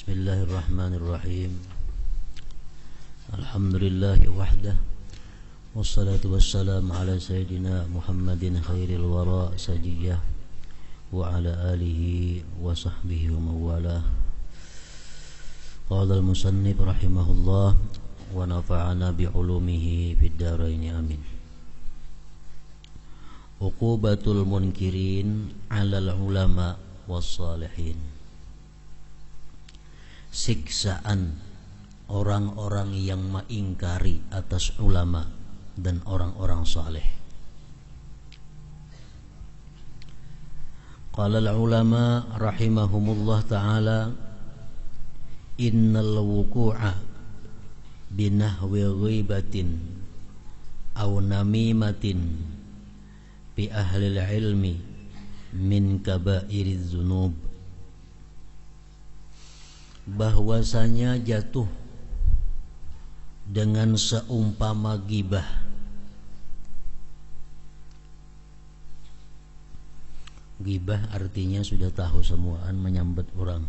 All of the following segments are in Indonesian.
Bismillahirrahmanirrahim. Alhamdulillahi wahdah. Wassalatu wassalamu ala sayyidina Muhammadin khairil wara sajiyah wa ala alihi wa sahbihi wa mawalah. Qala al-musannif rahimahullah wa nafa'ana bi'ulumihi fid dharain amin. Uqubatul munkirin 'alal ulama was salihin. Siksaan orang-orang yang mengingkari atas ulama dan orang-orang saleh. Qala al-ulama rahimahumullah ta'ala, innal wuqu'a binahwi ghibatin aw namimatin bi ahli ilmi min kabairiz dzunub. Bahwasanya jatuh dengan seumpama gibah. Gibah artinya sudah tahu semuaan menyambat orang.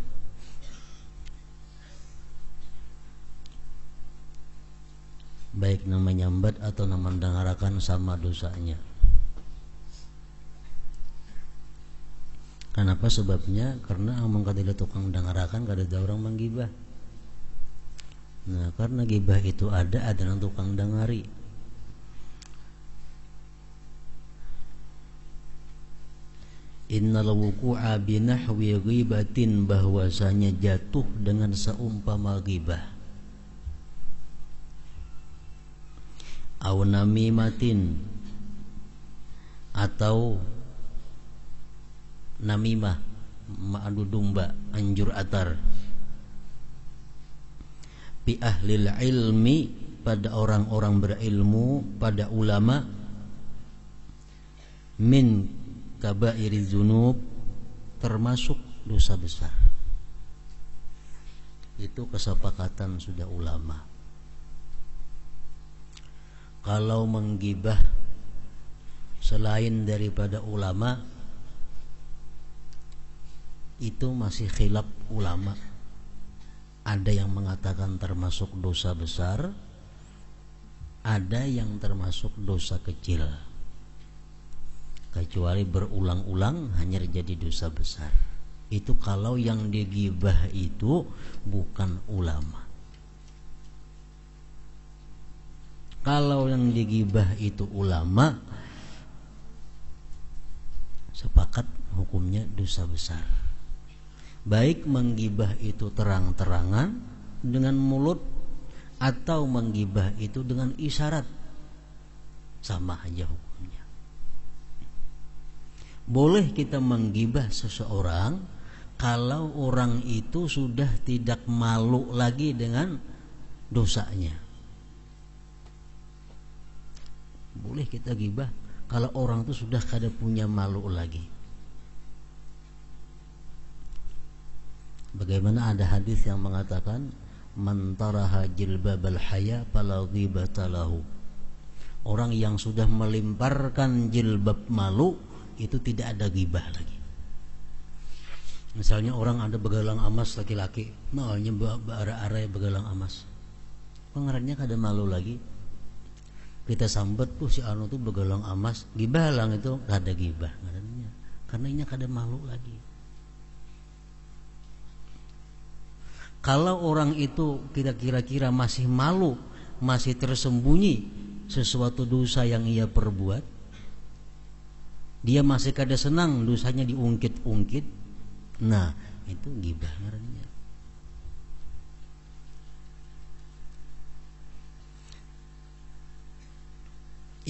Baik nama menyambat atau nama mendengarkan sama dosanya. Kenapa sebabnya? Karena among kadila tukang dengarakan kada ada orang menggibah. Nah, karena gibah itu ada yang tukang dengari. Innal wuqu'a binahwi ghibatin, bahwasanya jatuh dengan seumpama gibah. Aw namimatin, atau namimah, ma'adu domba, anjur atar. Bi ahlil ilmi, pada orang-orang berilmu, pada ulama. Min kabairiz dzunub, termasuk dosa besar. Itu kesepakatan sudah ulama. Kalau menggibah selain daripada ulama, itu masih khilaf ulama. Ada yang mengatakan termasuk dosa besar, ada yang termasuk dosa kecil. Kecuali berulang-ulang hanya jadi dosa besar. Itu kalau yang digibah itu bukan ulama. Kalau yang digibah itu ulama, sepakat hukumnya dosa besar. Baik menggibah itu terang-terangan dengan mulut, atau menggibah itu dengan isyarat, sama aja hukumnya. Boleh kita menggibah seseorang kalau orang itu sudah tidak malu lagi dengan dosanya. Boleh kita gibah kalau orang itu sudah kada punya malu lagi. Bagaimana ada hadis yang mengatakan, man taraha jilbabal haya fala ghibata lahu. Orang yang sudah melimparkan jilbab malu, itu tidak ada gibah lagi. Misalnya orang ada begalang emas laki-laki, maunya bara-ara begalang emas, pengerannya kada malu lagi. Kita sambat tuh si anu tuh begalang emas, gibah lang itu kada gibah ngarannya, karena ini kada malu lagi. Kalau orang itu kita kira-kira masih malu, masih tersembunyi sesuatu dosa yang ia perbuat, dia masih kada senang dosanya diungkit-ungkit, nah itu gibah ngarannya.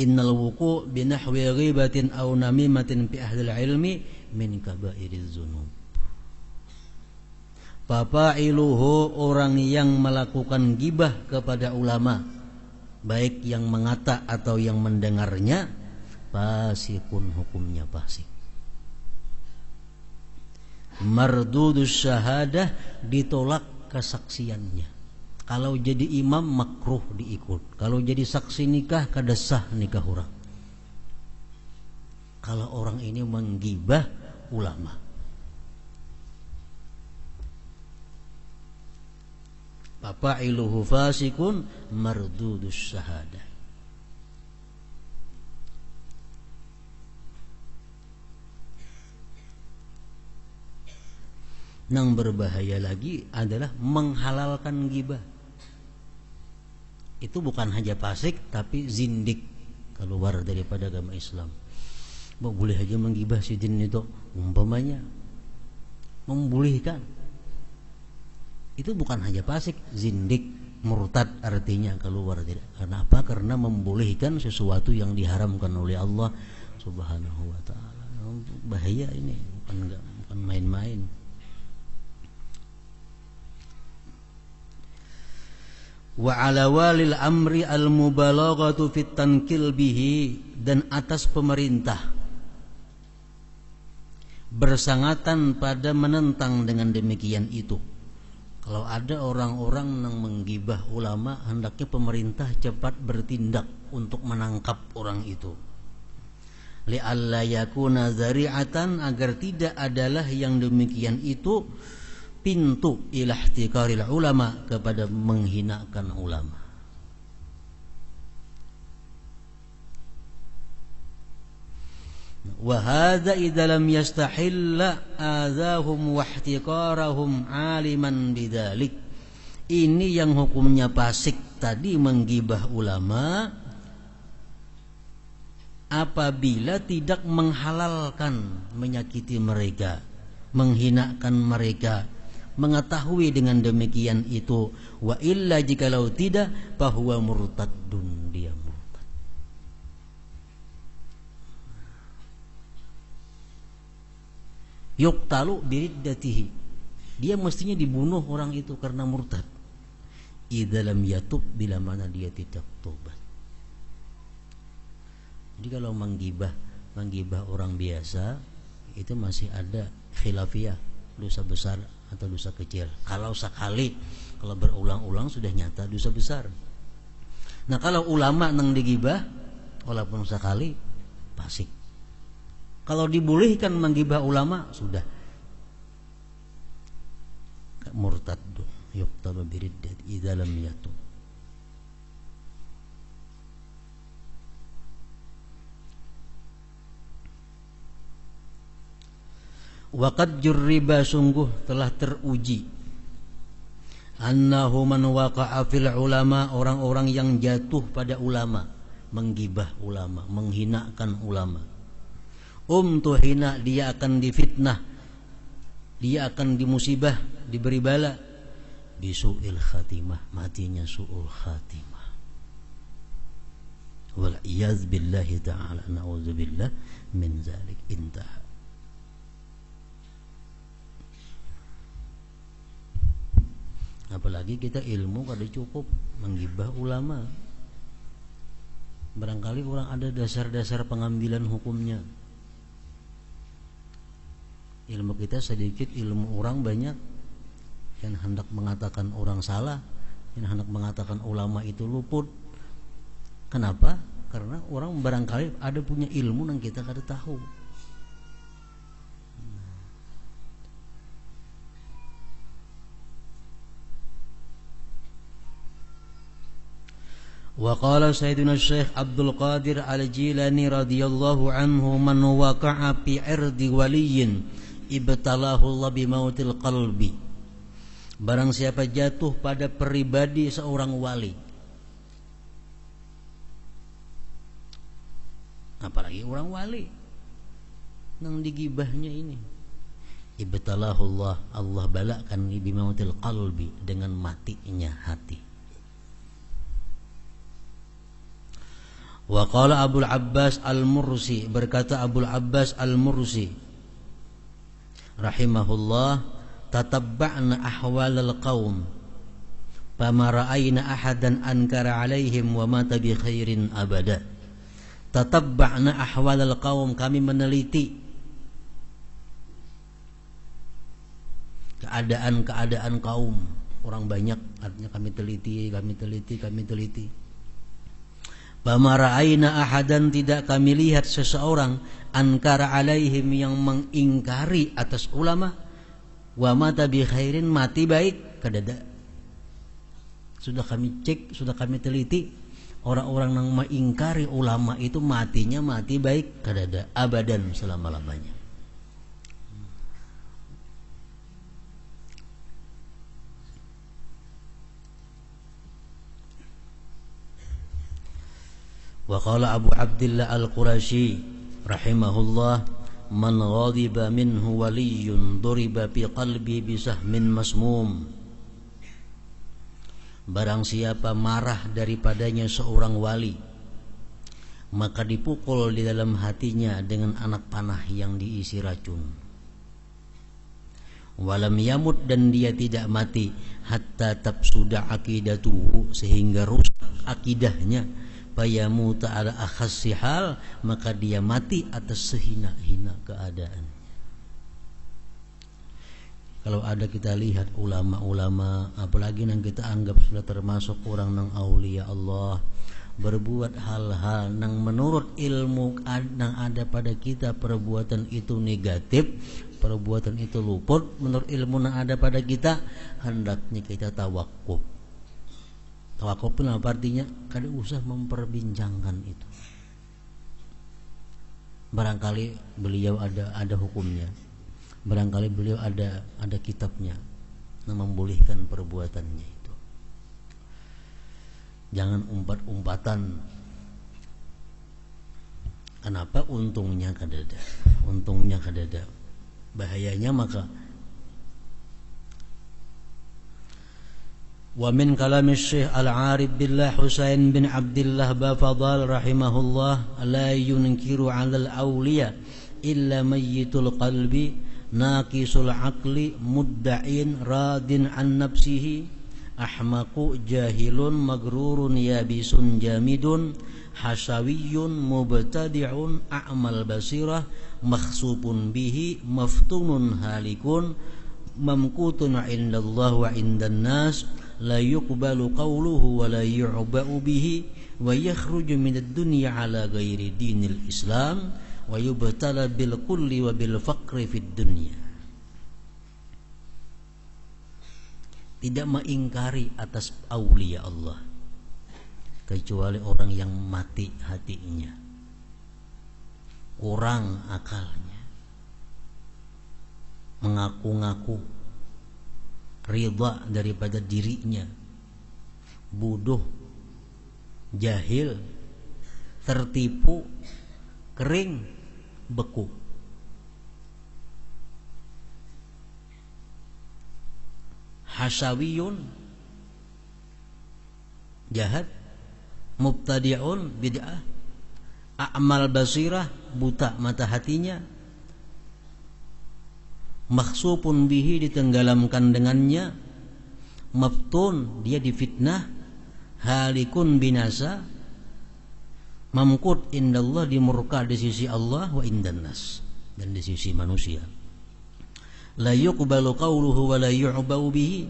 Innal wuqu' binahwi ghibatin aw namimatin fi ahlil ilmi min kabairiz dzunub. Fa'iluhu, orang yang melakukan gibah kepada ulama, baik yang mengata atau yang mendengarnya, fasikun, hukumnya fasik. Mardudus syahadah, ditolak kesaksiannya. Kalau jadi imam makruh diikut. Kalau jadi saksi nikah kada sah nikah orang. Kalau orang ini menggibah ulama. fa'iluhu fasikun mardudus syahadah. Yang berbahaya lagi adalah menghalalkan ghibah. Itu bukan hanya fasik tapi zindik, keluar daripada agama Islam. Boleh aja menggibah si jin itu, umpamanya membolehkan. Itu bukan hanya fasik, zindik, murtad artinya keluar. Kenapa? Karena membolehkan sesuatu yang diharamkan oleh Allah Subhanahu wa taala. Bahaya ini, bukan main-main. Wa ala walil amri al mubalaghatu fit tankil bihi, dan atas pemerintah bersangatan pada menentang dengan demikian itu. Kalau ada orang-orang yang menggibah ulama, hendaknya pemerintah cepat bertindak untuk menangkap orang itu. Li'alla yakuna zari'atan, agar tidak adalah yang demikian itu pintu ila ihtiqaril ulama, kepada menghinakan ulama. Wa hadza idza lam yastahilla adzahum wa ihtiqarahum aliman bidzalik. Ini yang hukumnya fasik tadi, menggibah ulama, apabila tidak menghalalkan menyakiti mereka, menghinakan mereka, mengetahui dengan demikian itu. Wa illa, jikalau tidak, fahuwa murtadun, dia murtad. Yuqtalu biriddatihi, dia mestinya dibunuh orang itu karena murtad. Idza lam yatub, bila mana dia tidak tobat. Jadi kalau menggibah orang biasa itu masih ada khilafiyah, dosa besar atau dosa kecil. Kalau sekali, kalau berulang-ulang sudah nyata dosa besar. Nah kalau ulama nang digibah walaupun sekali, fasik. Kalau dibolehkan menggibah ulama, sudah murtad, yuqtalu biriddat idza lam yatub. Waqad jurriba, sungguh telah teruji, annahu man waqa'a fil ulama, orang-orang yang jatuh pada ulama, menggibah ulama, menghinakan ulama. Tuhina, dia akan difitnah, dia akan dimusibah, diberi bala. Bisu'il khatimah, matinya su'ul khatimah. Wal iyaz billahi ta'ala, na'udzubillah min zalik. Intaha. Apalagi kita ilmu kada cukup, menggibah ulama. Barangkali orang ada dasar-dasar pengambilan hukumnya. Ilmu kita sedikit, ilmu orang banyak. Yang hendak mengatakan orang salah, yang hendak mengatakan ulama itu luput. Kenapa? Karena orang barangkali ada punya ilmu yang kita kada tahu. Wa qala Sayyidina Syekh Abdul Qadir Al-Jilani radhiyallahu anhu, man waqa'a fi irdi waliyin ibtalahu Allah bimautil qalbi. Barang siapa jatuh pada pribadi seorang wali, apalagi orang wali nang digibahnya ini, ibtalahu Allah, Allah balakan bimautil qalbi, dengan matinya hati. Wa qala Abul Abbas Al-Mursi, berkata Abul Abbas Al-Mursi rahimahullah, tatabba'na ahwalal qaum fama ra'ayna ahadan ankara alaihim wa mata bi khairin abada. Tatabba'na ahwalal qaum, kami meneliti keadaan kaum, orang banyak, artinya kami teliti. Fama ra'ayna ahadan, tidak kami lihat seseorang, ankara alaihim, yang mengingkari atas ulama, wa mata bi khairin, mati baik, kadada. Sudah kami cek, sudah kami teliti, orang-orang yang mengingkari ulama itu matinya mati baik kadada abadan selama-lamanya. Wa qala Abu Abdillah Al-Qurashi rahimahullah, man ghadiba minhu waliyyun duriba fi qalbi bisahmin masmum. Barang siapa marah daripadanya seorang wali, maka dipukul di dalam hatinya dengan anak panah yang diisi racun. Walam yamut, dan dia tidak mati, hatta tabsuda aqidatuhu, sehingga rusak akidahnya. Fayamuta ala akhassi hal, maka dia mati atas sehina-hina keadaan. Kalau ada kita lihat ulama-ulama, apalagi yang kita anggap sudah termasuk orang nang aulia Allah, berbuat hal-hal nang menurut ilmu nang ada pada kita perbuatan itu negatif, perbuatan itu luput menurut ilmu nang ada pada kita, hendaknya kita tawakuf. Tawakuf pun apa artinya? Kada usah memperbincangkan itu. Barangkali beliau ada hukumnya, barangkali beliau ada kitabnya yang membolehkan perbuatannya itu. Jangan umpat-umpatan. Kenapa? Untungnya kadada, untungnya kadada. Bahayanya maka. Wa min kalam Syekh Al-Arif Billah Husain bin Abdullah Bafadal rahimahullah, la yunkiru 'alal awliya illa mayyitul qalbi naqisul aqli mudda'in radin an nafsihi ahmaqu jahilun magrurun yabisun jamidun hasawiyun mubtadi'un a'mal basirah makhsupun bihi maftunun halikun mamkutun 'indallah wa 'indan nas la yuqbalu qawluhu wa la yu'ba'u bihi wa yakhruju minad dunya ala ghairi dinil Islam wa yubtala bil kulli wa bil faqri fid dunya. Tidak mengingkari atas aulia Allah kecuali orang yang mati hatinya, kurang akalnya, mengaku-ngaku ridha daripada dirinya, bodoh, jahil, tertipu, kering, beku. Hasawiyun, jahat, mubtadi'un, bid'ah, a'mal basirah, buta mata hatinya, makhsupun bihi, ditenggelamkan dengannya, maftun, dia difitnah, halikun, binasa, mamkut indallah, dimurka di sisi Allah, wa indan nas, dan di sisi manusia. La yuqbalu qawluhu wa la yu'bau bihi,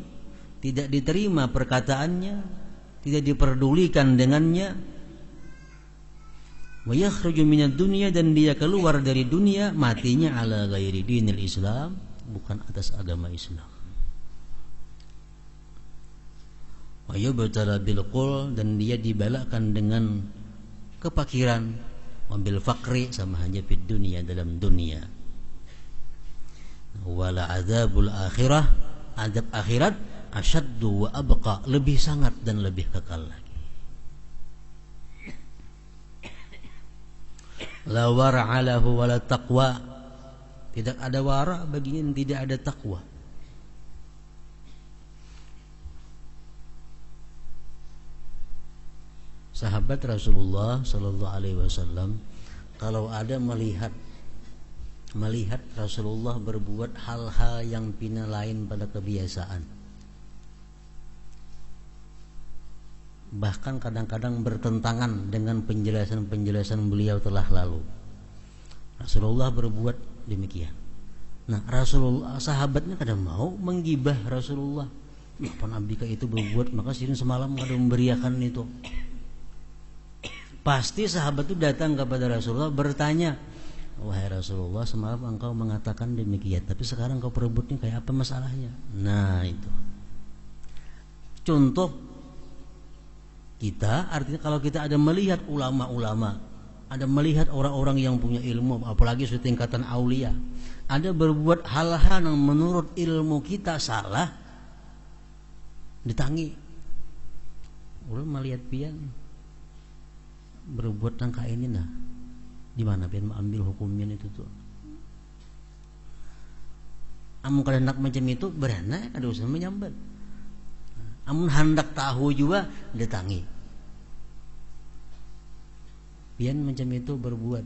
tidak diterima perkataannya, tidak diperdulikan dengannya. Wa yakhruju minad dunya, dan dia keluar dari dunia, matinya ala ghairi dinil Islam, bukan atas agama Islam. Wa yubtala bil qul, dan dia dibalakan dengan kepakiran, wa bil faqri, sama hanya fid dunia, dalam dunia. Wala adzabul akhirah, azab akhirat, asyaddu wa abqa, lebih sangat dan lebih kekal lagi. La wara'a lahu wala taqwa, tidak ada wara baginya, tidak ada takwa. Sahabat Rasulullah sallallahu alaihi wasallam kalau ada melihat Rasulullah berbuat hal-hal yang pina lain pada kebiasaan, bahkan kadang-kadang bertentangan dengan penjelasan-penjelasan beliau telah lalu, Rasulullah berbuat demikian. Nah, Rasulullah, sahabatnya kadang mau menggibah Rasulullah. Apa Nabi itu berbuat, maka sirin semalam kadang memberiakan itu. Pasti sahabat itu datang kepada Rasulullah bertanya, wahai Rasulullah, semalam engkau mengatakan demikian, tapi sekarang engkau perebutnya kayak apa masalahnya? Nah itu contoh Kita artinya kalau kita ada melihat ulama-ulama, ada melihat orang-orang yang punya ilmu, apalagi setingkatan aulia, ada berbuat hal-hal yang menurut ilmu kita salah, ditangi. Ulun melihat pian berbuat langkah ini nah, di mana pian ambil hukumnya itu tuh. Amun kada hendak macam itu berana kada usah menyambat. Amun hendak tahu juga ditangi. Pian macam itu berbuat,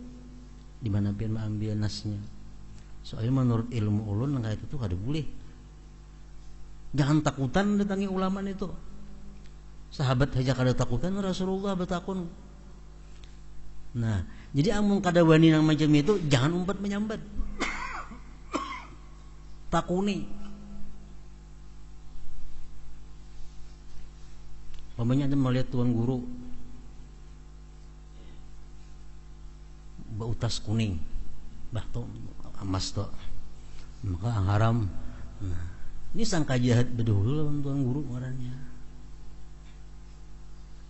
di mana pian mengambil nasnya. Soalnya menurut ilmu ulun langkah itu tuh kada boleh. Jangan takutan ditangi ulama itu. Sahabat saja kada takutan, Rasulullah bertakun. Nah, jadi amun kada wani nang macam itu jangan umpat menyambat. Takuni. Pokoknya ada melihat tuan guru bautas kuning, bah to emas to, maka haram. Nah, ini sangka jahat bedahulu lawan tuan guru ngarannya.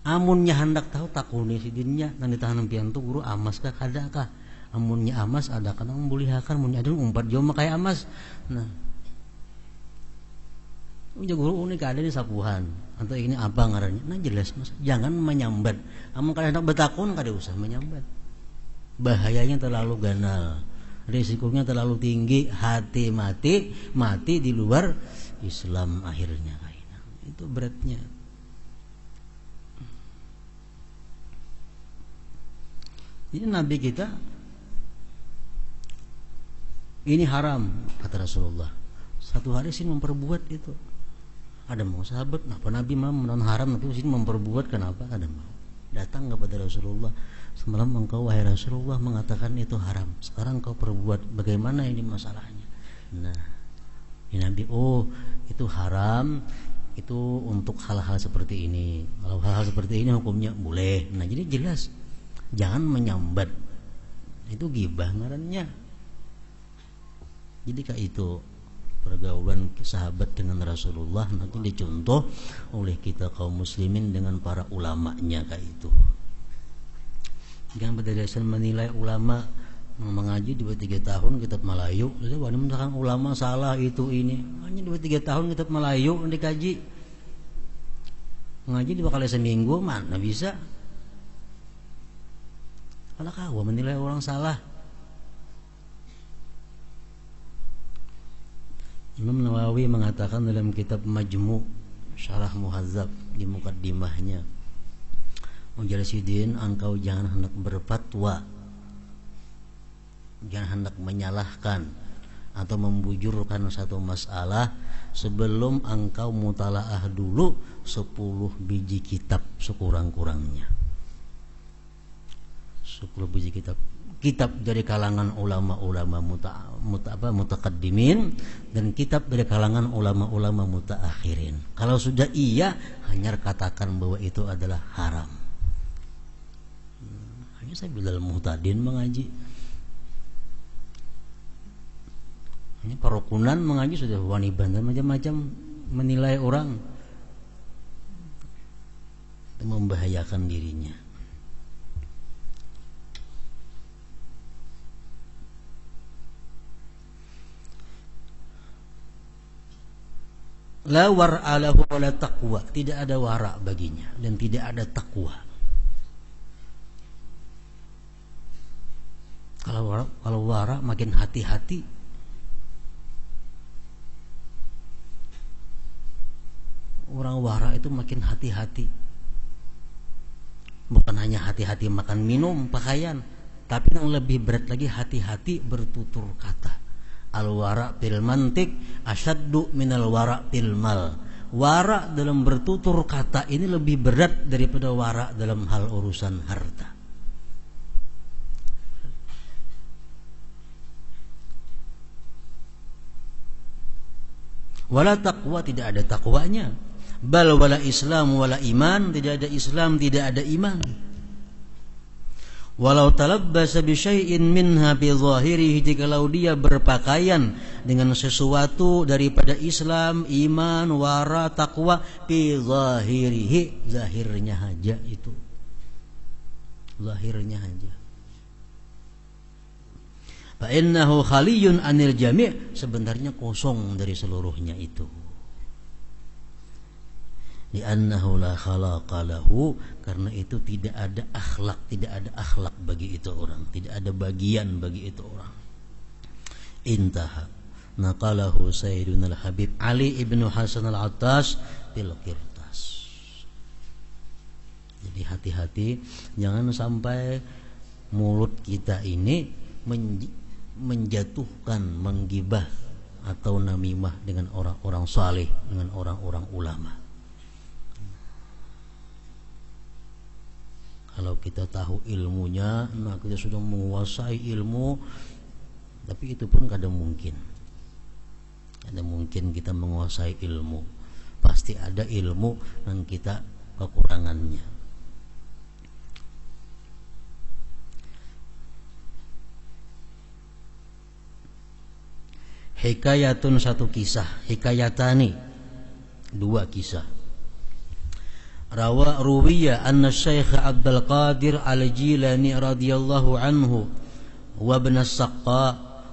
Amunnya hendak tahu takuni sidinnya nang ditahan pian tu guru amas kah kada kah? Amunnya amas ada kan membulihakan, amunnya ada umpat jauh makaya amas. Nah, ujar guru ini kada di sapuhan atau ini apa ngarannya? Nah jelas mas, jangan menyambat. Amun kada hendak bertakun kada usah menyambat. Bahayanya terlalu ganal, risikonya terlalu tinggi, hati mati di luar Islam akhirnya kayaknya. Itu beratnya. Ini Nabi kita ini haram kata Rasulullah. Satu hari sih memperbuat itu. Ada mau sahabat, kenapa Nabi mau menon haram tapi sini memperbuat, kenapa ada mau? Datang kepada Rasulullah, semalam engkau wahai Rasulullah mengatakan itu haram, sekarang kau perbuat, bagaimana ini masalahnya? Nah, ini Nabi, oh itu haram, itu untuk hal-hal seperti ini. Kalau hal-hal seperti ini hukumnya boleh. Nah jadi jelas, jangan menyambat, itu ghibah ngarannya. Jadi kayak itu pergaulan sahabat dengan Rasulullah nanti dicontoh oleh kita kaum muslimin dengan para ulamanya kayak itu. Jangan berdasarkan menilai ulama mengaji 2-3 tahun kitab Melayu, jadi wani misalkan ulama salah itu ini, hanya 2-3 tahun kitab Melayu dikaji. Mengaji 2 kali seminggu mana bisa? Kalau kau menilai orang salah. Imam Nawawi mengatakan dalam kitab Majmu' Syarah Muhadzab di mukaddimahnya, Mujalisidin, engkau jangan hendak berfatwa, jangan hendak menyalahkan atau membujurkan satu masalah sebelum engkau mutalaah dulu 10 biji kitab sekurang-kurangnya. 10 biji kitab dari kalangan ulama-ulama mutaqaddimin dan kitab dari kalangan ulama-ulama mutaakhirin. Kalau sudah iya, hanya katakan bahwa itu adalah haram. Hanya saya bilang muhtadin mengaji. Hanya kerukunan mengaji sudah waniban dan macam-macam menilai orang, itu membahayakan dirinya. La war'a lahu wa la taqwa, tidak ada wara baginya dan tidak ada takwa. Kalau wara makin hati-hati. Orang wara itu makin hati-hati. Bukan hanya hati-hati makan minum, pakaian, tapi yang lebih berat lagi hati-hati bertutur kata. Al-wara' fil mantik asyaddu minal wara' fil mal. Wara' dalam bertutur kata ini lebih berat daripada wara' dalam hal urusan harta. Wala taqwa, tidak ada takwanya. Bal wala islam wala iman, tidak ada Islam, tidak ada iman. Walau talabbasa bi syai'in minha bi zahirihi, jikalau dia berpakaian dengan sesuatu daripada Islam, iman, wara, takwa, bi zahirihi, zahirnya saja itu. Zahirnya saja. Fa innahu khaliyun anil jami', sebenarnya kosong dari seluruhnya itu. Li'annahu la khalaqa lahu, karena itu tidak ada akhlak bagi itu orang, tidak ada bagian bagi itu orang. Intaha. Naqalahu Sayyiduna al-Habib Ali ibnu Hasan al-Attas fil Qirtas. Jadi hati-hati, jangan sampai mulut kita ini menjatuhkan, menggibah atau namimah dengan orang-orang saleh, dengan orang-orang ulama. Kalau kita tahu ilmunya, nah kita sudah menguasai ilmu, tapi itu pun kadang mungkin. Kadang mungkin kita menguasai ilmu, pasti ada ilmu yang kita kekurangannya. Hikayatun, satu kisah. Hikayatani, dua kisah. Ruwiya anna Syekh Abdul Qadir Al-Jilani radhiyallahu anhu wa ibn as-Saqqa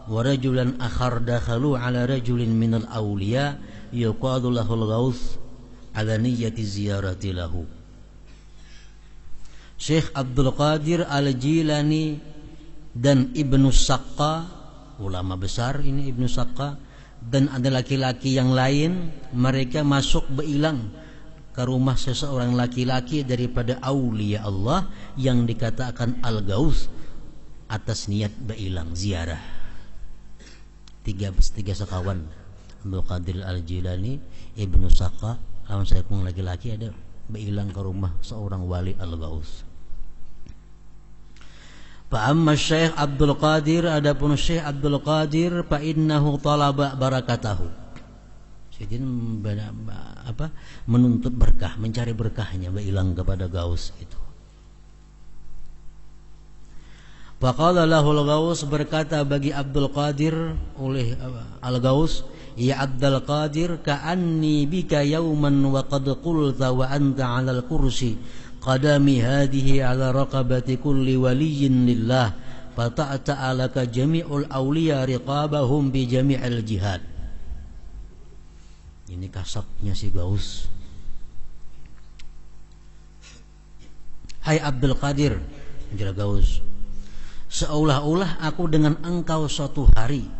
wa rajulan akhar dakhalu ala rajulin minal awliya yuqadu lahu al-Ghawth ala niyyati ziyarati lahu. Syekh Abdul Qadir Al-Jilani dan Ibnu Saqqa, ulama besar ini Ibnu Saqqa, dan ada laki-laki yang lain, mereka masuk beilang ke rumah seseorang laki-laki daripada aulia Allah yang dikatakan Al-Ghawth atas niat beilang ziarah. Tiga sekawan, Abdul Qadir Al-Jilani, Ibnu Saqqa, lawan saya pun laki-laki ada beilang ke rumah seorang wali Al-Ghawth. Fa amma Syekh Abdul Qadir, adapun Syekh Abdul Qadir, fa innahu talaba barakatahu. Jadi menuntut berkah, mencari berkahnya, berilang kepada Ghaus itu. Faqala lahu al-Ghaus, berkata bagi Abdul Qadir oleh Al-Ghaus, ya Abdul Qadir, ka'anni bika yawman wa qad qulta wa anta 'ala al-kursi qadami hadhihi 'ala raqabati kulli waliyyin lillah fata'alaka jami'ul awliya riqabahum bi jami'il jihad. Ini kasapnya si Ghaus. Hai Abdul Qadir, menjawab Ghaus, seolah-olah aku dengan engkau suatu hari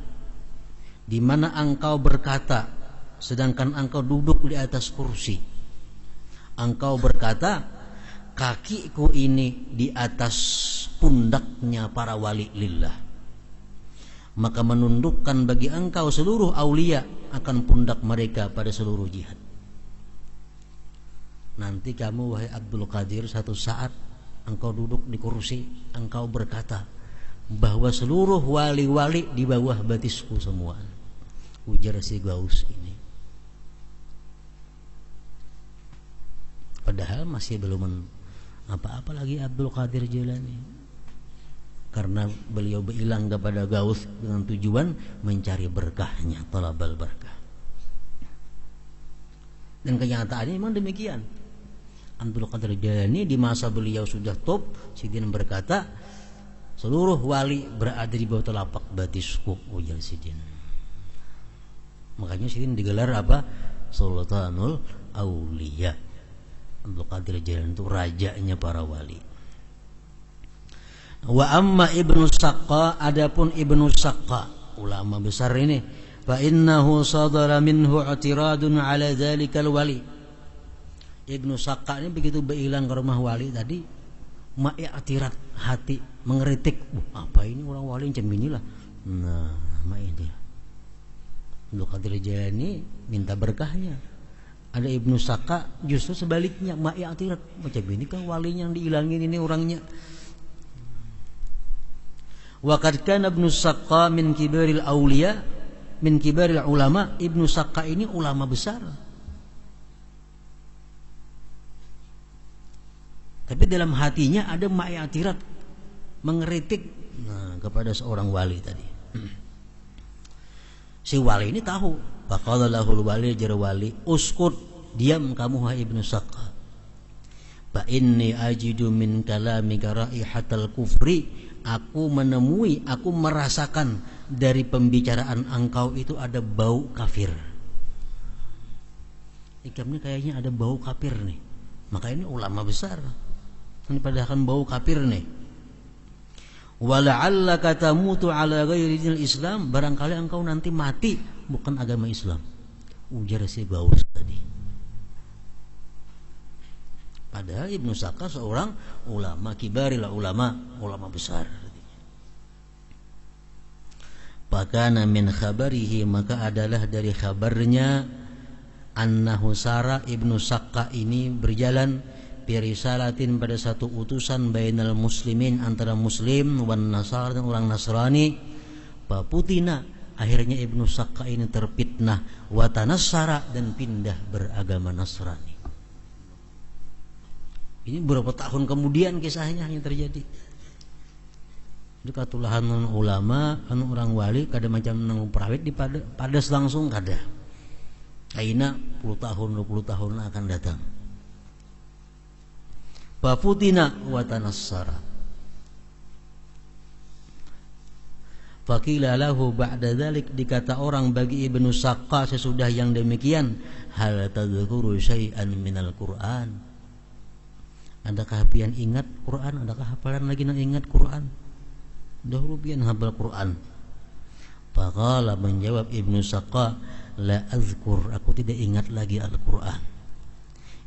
di mana engkau berkata, sedangkan engkau duduk di atas kursi. Engkau berkata, kakiku ini di atas pundaknya para wali lillah, maka menundukkan bagi engkau seluruh aulia akan pundak mereka pada seluruh jihad. Nanti kamu wahai Abdul Qadir, satu saat engkau duduk di kursi, engkau berkata bahwa seluruh wali-wali di bawah batisku semua. Ujar si Ghaus ini. Padahal masih belum apa-apa lagi Abdul Qadir Jilani, karena beliau berilang kepada Ghaus dengan tujuan mencari berkahnya, talabal berkah. Dan kenyataannya memang demikian. Abdul Qadir Jilani di masa beliau sudah top, Sidin berkata, seluruh wali berada di bawah telapak batisku, ujar Sidin. Makanya Sidin digelar apa? Sultanul Auliya. Abdul Qadir Jilani itu rajanya para wali. Wa amma Ibnu Saqqa, adapun Ibnu Saqqa, ulama besar ini, fa innahu sadara minhu i'tiradun ala dzalikal wali. Ibnu Saqqa ini begitu berilang ke rumah wali tadi, ma'i'tirat, hati mengeritik, apa ini orang wali macam inilah. Nah, ma'i'tirat. Abdul Qadir Jilani minta berkahnya. Ada Ibnu Saqqa justru sebaliknya, ma'i'tirat, macam ini kan walinya yang diilangin ini orangnya. Wa qad kana Ibnu Saqqa min kibaril auliya, min kibaril ulama. Ibnu Saqqa ini ulama besar, tapi dalam hatinya ada ma'i'tirat, mengkritik kepada seorang wali tadi. Si wali ini tahu. Faqala lahul wali, jar wali, uskut, diam kamu hai Ibnu Saqqa. Fa inni ajidu min kalamika raihatal kufri. Aku menemui, aku merasakan dari pembicaraan engkau itu ada bau kafir. Ikam ini kayaknya ada bau kafir nih. Maka ini ulama besar. Ini padahal bau kafir nih. Wala'allaka tamutu ala ghairi dinil Islam, barangkali engkau nanti mati bukan agama Islam. Ujar si bau tadi. Padahal Ibnu Saqqa seorang ulama kibarilah ulama besar. Pakana min khabarihi, maka adalah dari kabarnya annahu sara Ibnu Saqqa ini berjalan birisalatin pada satu utusan bainal muslimin, antara muslim wan nasara dan orang Nasrani. Paputina, akhirnya Ibnu Saqqa ini terfitnah, wa tanassara, dan pindah beragama Nasrani. Ini beberapa tahun kemudian kisahnya yang terjadi. Itu katulahan ulama, orang wali kada macam nang perawit di padas langsung kada. Aina 10 tahun 20 tahun akan datang. Bafutina wa tanassara. Faqila lahu ba'da dzalik, dikata orang bagi Ibnu Saqqa sesudah yang demikian, hal tadhkuru syai'an minal Qur'an. Adakah pian ingat Quran? Adakah hafalan lagi nak ingat Quran? Dahulu pian hafal Quran. Faqala, menjawab Ibnu Saqqa, la azkur, aku tidak ingat lagi Al-Quran.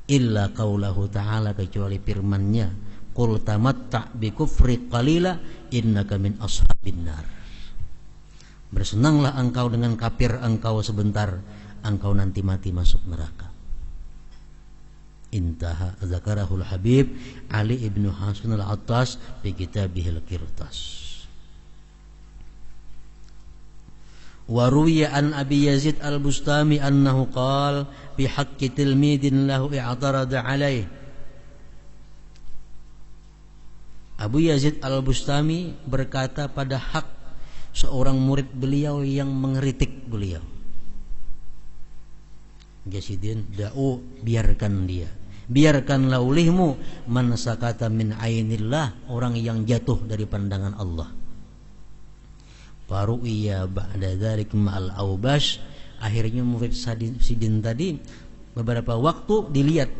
Illa qaulahu ta'ala, kecuali firman-Nya, qul tamatta' bi kufri qalila innaka min ashabin nar. Bersenanglah engkau dengan kafir engkau sebentar, engkau nanti mati masuk neraka. Intaha zakarahul Habib Ali ibnu Hasan al-Attas fi kitabihil Qirtas. Wa ruwiya an Abi Yazid al-Bustami annahu qala fi haqqi tilmidin lahu i'tarada alaih. Abu Yazid al-Bustami berkata pada hak seorang murid beliau yang mengkritik beliau. Jasidin da'u, biarkan dia. Biarkanlah olehmu man sakata min ainillah, orang yang jatuh dari pandangan Allah. Faru'iya ba'da dzalik ma'al Aubash, akhirnya murid Sidin tadi beberapa waktu dilihat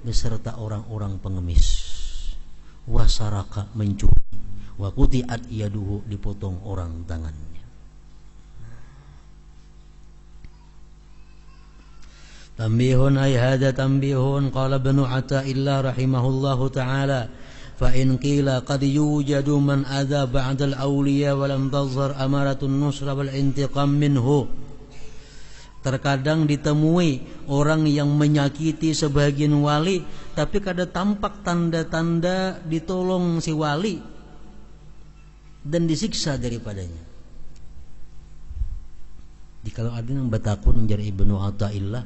beserta orang-orang pengemis. Wasaraka, mencuri. Wa quti'at yaduhu, dipotong orang tangannya. Tambihun ay hada tambihun, qala Ibnu Athaillah rahimahullahu ta'ala, fa in qila qad yujadu man adha ba'da al-awliya wa lam tazhar amaratun nusra wal intiqam minhu. Terkadang ditemui orang yang menyakiti sebagian wali, tapi kada tampak tanda-tanda ditolong si wali dan disiksa daripadanya. Jikalau ada yang batakun menjadi Ibnu Athaillah,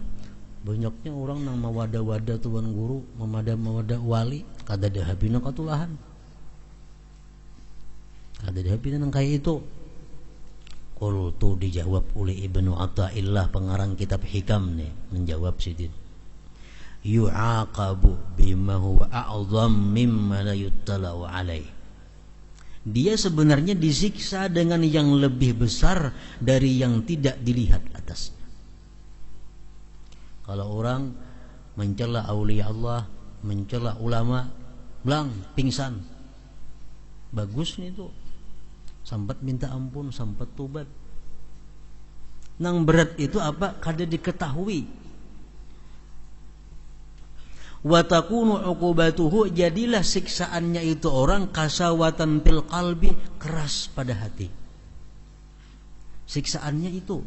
banyaknya orang nang mawada-wada tuan guru, mawada wali, kada ada habina katulahan. Kada ada habina nang kaya itu. Qultu, dijawab oleh Ibnu Athaillah, pengarang kitab Hikam nih, menjawab sidin. Yu'aqabu bima huwa a'zam mimma la yuttala'u alaih. Dia sebenarnya disiksa dengan yang lebih besar dari yang tidak dilihat atasnya. Kalau orang mencela aulia Allah, mencela ulama, belang, pingsan, bagus nih tuh, sampai minta ampun, sampai tobat. Nang berat itu apa? Kada diketahui. Wa takunu uqubatuhu, jadilah siksaannya itu orang kasawatan fil qalbi, keras pada hati. Siksaannya itu,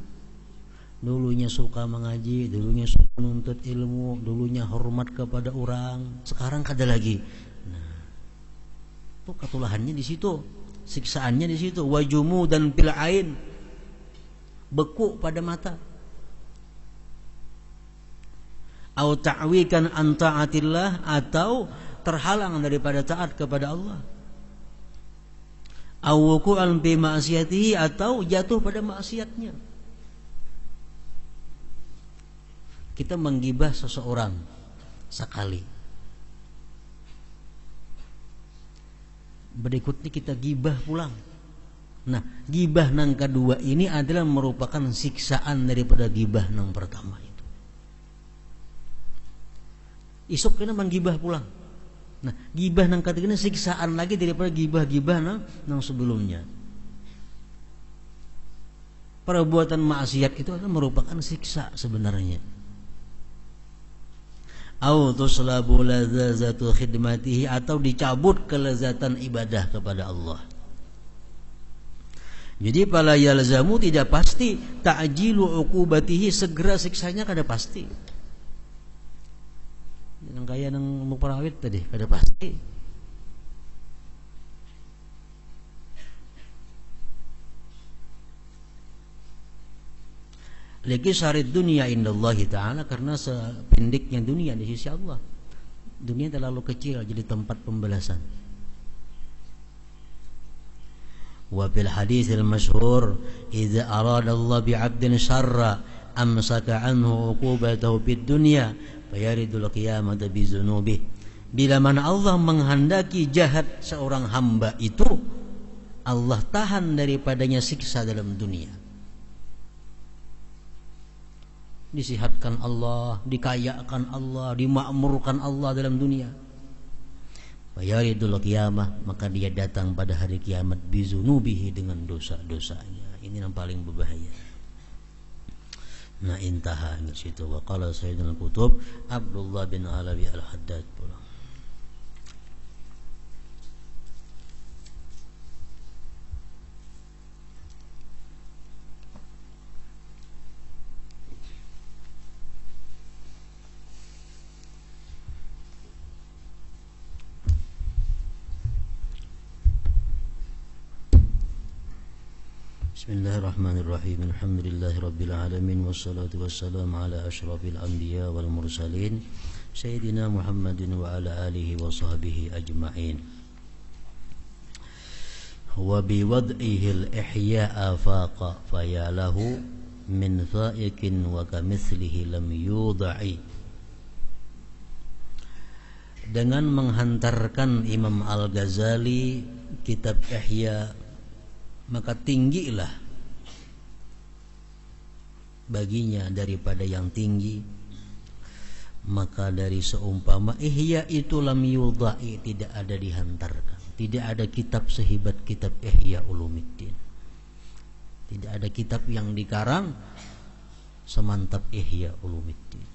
dulunya suka mengaji, dulunya suka menuntut ilmu, dulunya hormat kepada orang, sekarang kada lagi. Nah, itu ketulahannya di situ, siksaannya di situ. Wajumu dan fil ain, beku pada mata. Au ta'wikan an ta'atillah, atau terhalang daripada taat kepada Allah. awuku'an bi ma'siyatihi, atau jatuh pada maksiatnya. Kita menggibah seseorang sekali, berikutnya kita gibah pulang. Nah, gibah nang kedua ini adalah merupakan siksaan daripada gibah nang pertama itu. Isuk kena menggibah pulang. Nah, gibah nang ketiga ini siksaan lagi daripada gibah-gibah nang sebelumnya. Perbuatan maksiat itu adalah merupakan siksa sebenarnya. Au tuslabu ladzatu khidmatihi, atau dicabut kelezatan ibadah kepada Allah. Jadi pala yalzamu tidak pasti, ta'jilu uqubatihi, segera siksanya kada pasti. Yang kaya nang muparawit tadi kada pasti. Lagi syarat dunia indallahi ta'ala, karena sependeknya dunia di sisi Allah. Dunia terlalu kecil jadi tempat pembalasan. Wa fil haditsil masyhur, idza arada Allah bi'abdin syarra amsaka anhu uqubatahu fid dunya fayaridul qiyamata bi dzunubih. Bila mana Allah menghendaki jahat seorang hamba itu, Allah tahan daripadanya siksa dalam dunia. Disihatkan Allah, dikayakan Allah, dimakmurkan Allah dalam dunia. Fayaridul qiyamah, maka dia datang pada hari kiamat bizunubihi, dengan dosa-dosanya. Ini yang paling berbahaya. Nah, intaha di situ. Wa qala Sayyidul Qutub Abdullah bin Alawi Al-Haddad pula. Bismillahirrahmanirrahim. Alhamdulillahirabbil alamin, wassalatu wassalamu ala asyrafil anbiya wal mursalin sayyidina Muhammadin wa ala alihi wa sahbihi ajma'in. Wa bi wad'ihi al-ihya'a faqa fayalahu min fa'ikin wa kamithlihi lam yudha'i. Dengan menghantarkan Imam Al-Ghazali kitab Ihya, maka tinggilah baginya daripada yang tinggi. Maka dari seumpama Ihya itu lam yudha'i, tidak ada dihantarkan. Tidak ada kitab sehebat kitab Ihya Ulumuddin. Tidak ada kitab yang dikarang semantap Ihya Ulumuddin.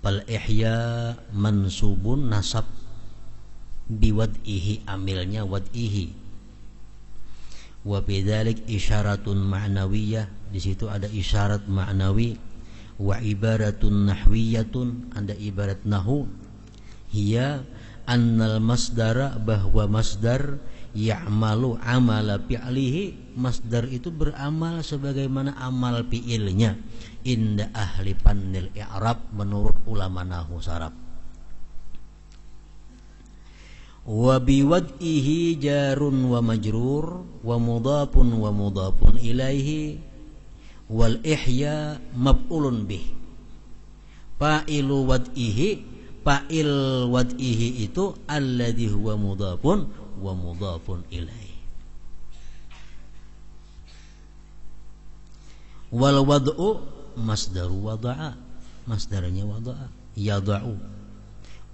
Fal Ihya mansubun, nasab biwad'ihi, amilnya wad'ihi. Wa bidzalik isyaratun ma'nawiyah, di situ ada isyarat ma'nawi. Wa ibaratun nahwiyatun, ada ibarat nahu. Hiya annal masdara, bahwa masdar ya'malu amala fi'lihi, masdar itu beramal sebagaimana amal fi'ilnya. Inda ahli fannil i'rab, menurut ulama nahwu saraf. Wa biwad'ihi jarun wa majrur wa mudhafun ilaihi wal ihya maf'ulun bih. Fa'ilu wad'ihi, fa'il wad'ihi itu alladhi huwa mudhafun wa mudhafun ilaihi. Wal wad'u masdaru wada'a, masdarnya wada'a, yada'u.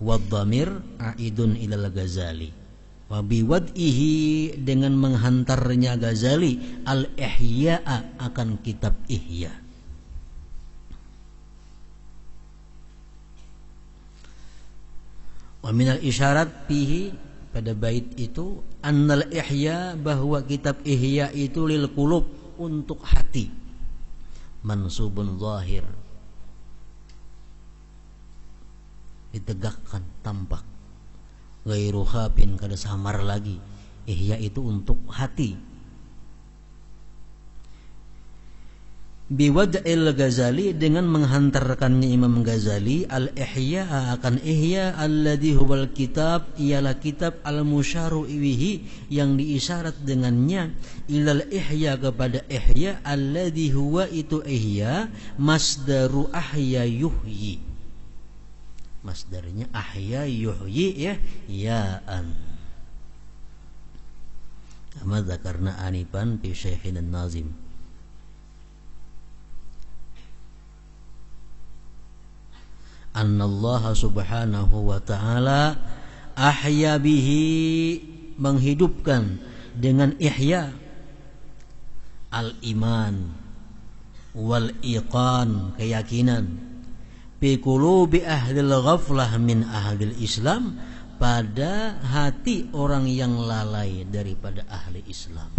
Wadhamir a'idun ilal Ghazali. Wa biwad'ihi, dengan menghantarnya Ghazali al-ihya'a, akan kitab Ihya. Wa minal isyarat fihi, pada bait itu, annal Ihya, bahwa kitab Ihya itu lil qulub, untuk hati. Mansubun zahir, ditegakkan, tampak. Ghairu khafin, kada samar lagi. Ihya itu untuk hati. biwad'il Ghazali, dengan menghantarkannya Imam Ghazali al-ihya akan ihya alladhi huwal kitab, ialah kitab al-musyaru iwihi, yang diisyarat dengannya ilal ihya, kepada ihya alladhi huwa, itu ihya masdaru ahya yuhyi, masdarnya ahya yuhyi ya, ya'an kama dzakarna anifan fi syaikhina nazim. Annallaha subhanahu wa ta'ala ahya bihi, menghidupkan dengan ihya al-iman wal iqan, keyakinan, fi qulubi ahlil ghaflah min ahlil Islam, pada hati orang yang lalai daripada ahli Islam.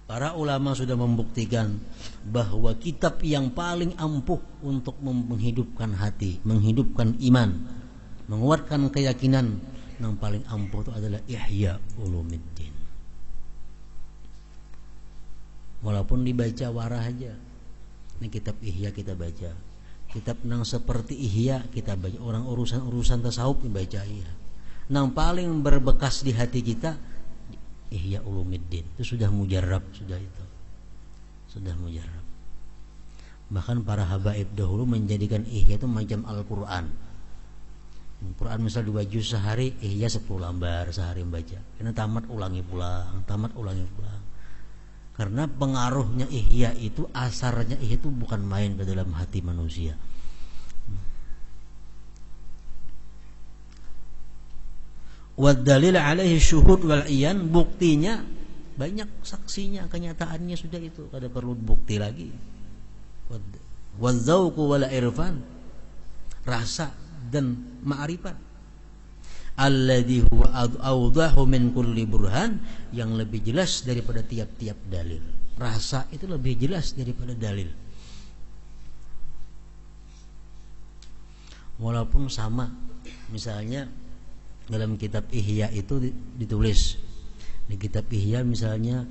Para ulama sudah membuktikan bahwa kitab yang paling ampuh untuk menghidupkan hati, menghidupkan iman, menguatkan keyakinan, yang paling ampuh itu adalah Ihya Ulumuddin. Walaupun dibaca warah aja, ini kitab Ihya kita baca, kitab nang seperti Ihya kita baca, orang urusan tasawuf dibaca Ihya. Nang paling berbekas di hati kita Ihya Ulumuddin, itu sudah mujarrab, sudah mujarrab. Bahkan para habaib dahulu menjadikan Ihya itu macam Al-Quran. Al-Quran misal 2 juz sehari, Ihya 10 lembar sehari membaca. Karena tamat ulangi pulang. Karena pengaruhnya Ihya itu, asarnya Ihya itu bukan main ke dalam hati manusia. Wadalil alaihi syuhud wal iyan, buktinya banyak, saksinya, kenyataannya sudah itu, kada perlu bukti lagi. Wadzauqu wal irfan, rasa dan ma'rifat, alladhi huwa awdahu min kulli burhan, yang lebih jelas daripada tiap-tiap dalil. Rasa itu lebih jelas daripada dalil. Walaupun sama, misalnya dalam kitab Ihya itu ditulis, di kitab Ihya misalnya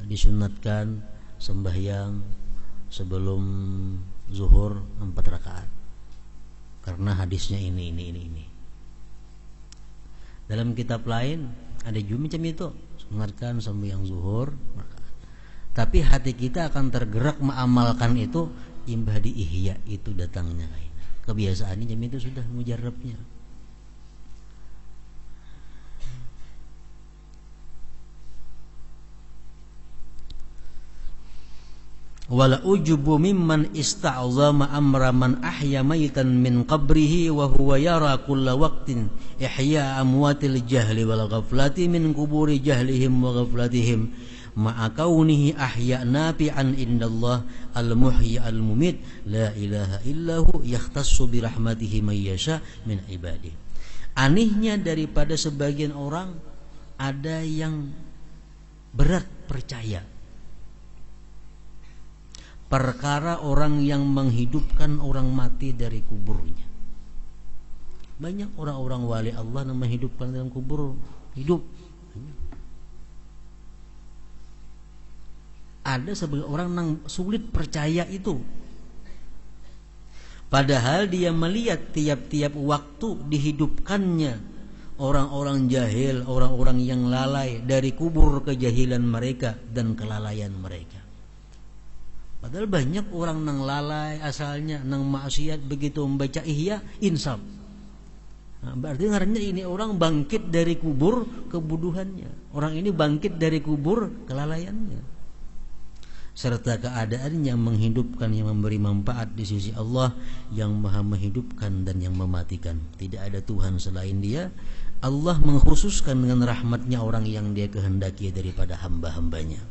disunatkan sembahyang sebelum zuhur 4 rakaat karena hadisnya ini. Dalam kitab lain ada juga macam itu, sunatkan sembahyang zuhur, tapi hati kita akan tergerak mengamalkan itu imbah di Ihya itu datangnya. Kebiasaannya jam itu sudah mujarrabnya. Wala ujubu mimman ista'zama amra man ahya maytan min qabrihi wa huwa yara kulla waqtin ihya amwatil jahli wal ghaflati min kuburi jahlihim wa ghaflatihim ma'a kaunihi ahya nafi'an indallah al-muhyi al-mumit la ilaha illahu yakhtassu bi rahmatihi may yasha min ibadihi. Anehnya daripada sebagian orang, ada yang berat percaya perkara orang yang menghidupkan orang mati dari kuburnya. Banyak orang-orang wali Allah yang menghidupkan dalam kubur, hidup. Ada sebagian orang yang sulit percaya itu. Padahal dia melihat tiap-tiap waktu dihidupkannya orang-orang jahil, orang-orang yang lalai dari kubur kejahilan mereka dan kelalaian mereka. Padahal banyak orang nang lalai asalnya, nang maksiat, begitu membaca Ihya insaf. Nah, berarti ngarannya ini orang bangkit dari kubur kebuduhannya. Orang ini bangkit dari kubur kelalaiannya. Serta keadaan yang menghidupkan, yang memberi manfaat di sisi Allah, yang maha menghidupkan dan yang mematikan. Tidak ada Tuhan selain Dia. Allah mengkhususkan dengan rahmatnya orang yang Dia kehendaki daripada hamba-hambanya.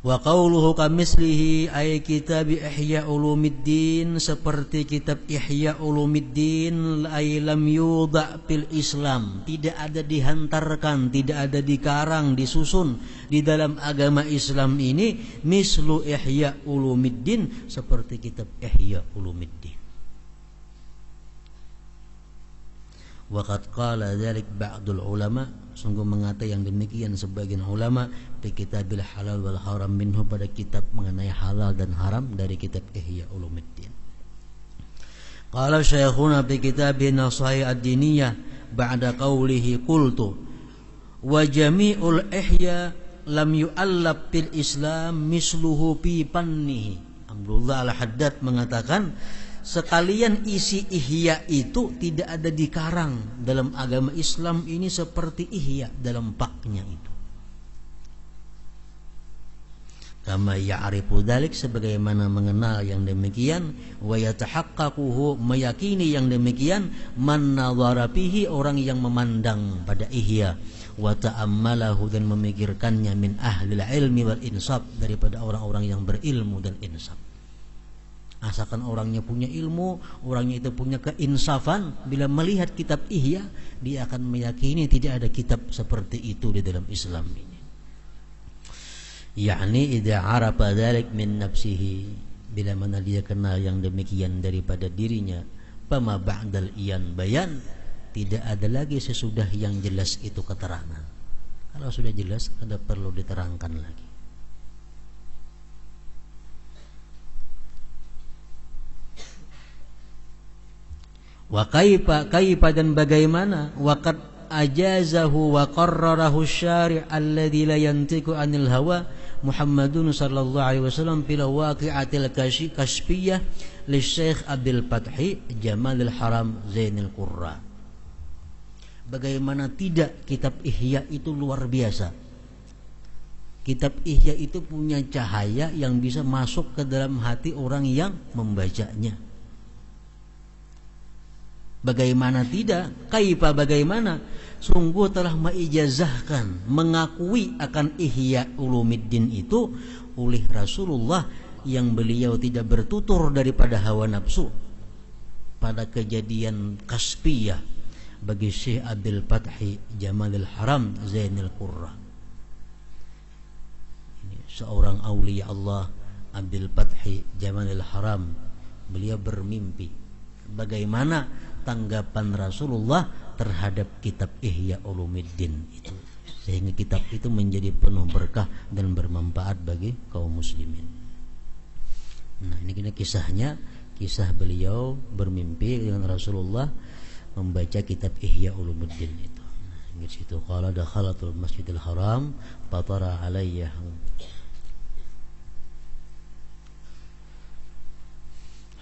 Wa qawluhu kamislihi ay kitab Ihya Ulumuddin, seperti kitab Ihya Ulumuddin, ay lam yudha fil Islam, tidak ada dihantarkan, tidak ada dikarang, disusun di dalam agama Islam ini mislu Ihya Ulumuddin, seperti kitab Ihya Ulumuddin. Wa qad qala dzalik ba'dul ulama, sungguh mengata yang demikian sebagian ulama di kitabil halal wal haram minhu, pada kitab mengenai halal dan haram dari kitab Ihya Ulumuddin. Qala syekhuna fi kitabih Nasaih ad-Diniyah ba'da qawlihi qultu wa jami'ul ihya lam yu'allab fil Islam misluhu fi pannihi. Abdullah Al-Haddad mengatakan, sekalian isi ihya itu tidak ada dikarang dalam agama Islam ini seperti ihya dalam paknya itu. Kama ya'rifu dzalik, sebagaimana mengenal yang demikian, wa yatahaqqaquhu, meyakini yang demikian, man nadhara fihi, orang yang memandang pada ihya, wa ta'ammalahu, dan memikirkannya, min ahlil ilmi wal insaf, daripada orang-orang yang berilmu dan insaf. Asalkan orangnya punya ilmu, orangnya itu punya keinsafan, bila melihat kitab ihya, dia akan meyakini tidak ada kitab seperti itu di dalam Islam ini. Yakni idza arafa dzalik min nafsihi, bila mana dia kenal yang demikian daripada dirinya, fama ba'dal iyan bayan, tidak ada lagi sesudah yang jelas itu keterangan. Kalau sudah jelas, ada perlu diterangkan lagi. Wa kaifa dan bagaimana, waqad ajazahu wa qarrarahu syari' alladzi la yantiqu 'anil hawa Muhammadun sallallahu alaihi wasallam fil waqi'atil kashfiyah li Syekh Abdul Fathi Jamalil Haram Zainul Qurra. Bagaimana tidak, kitab Ihya itu luar biasa. Kitab Ihya itu punya cahaya yang bisa masuk ke dalam hati orang yang membacanya. Bagaimana tidak? Kaifa, bagaimana? Sungguh telah mengijazahkan, mengakui akan Ihya Ulumuddin itu oleh Rasulullah, yang beliau tidak bertutur daripada hawa nafsu pada kejadian kasfiyah bagi Syekh Abdul Fathi Jamalil Haram Zainul Qurra. Ini seorang aulia Allah, Abdul Fathi Jamalil Haram. Beliau bermimpi bagaimana tanggapan Rasulullah terhadap kitab Ihya Ulumuddin itu, sehingga kitab itu menjadi penuh berkah dan bermanfaat bagi kaum muslimin. Nah, ini kisahnya, kisah beliau bermimpi dengan Rasulullah membaca kitab Ihya Ulumuddin itu. Nah, di situ qala dakhalatul Masjidil Haram fatara alayya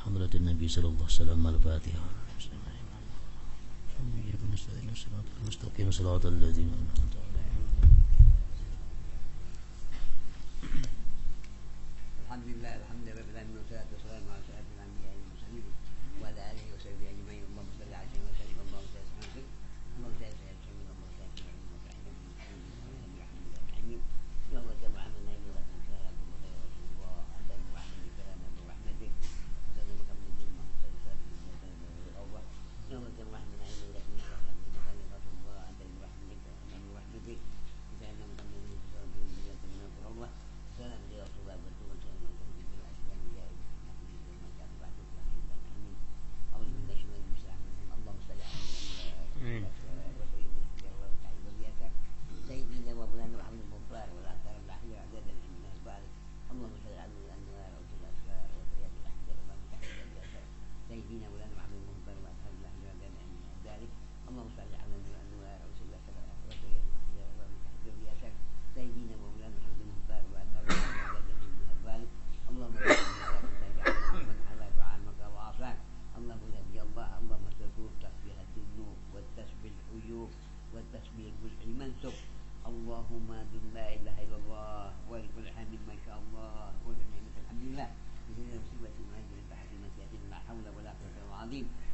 Hamdatul Nabi sallallahu alaihi wasallam. Al-Fatihah. Mustaqim shiratal ladzina an'amta 'alaihim. Alhamdulillah, alhamdulillah, wassalatu wassalamu ala asyrafil anbiya'i wal mursalin wa ala alihi wa sahbihi ajma'in. Allahumma shalli ala sayyidina Muhammad wa sallim. Allahumma shalli ala sayyidina Muhammad wa sallim. Allahumma shalli ala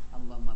Allahumma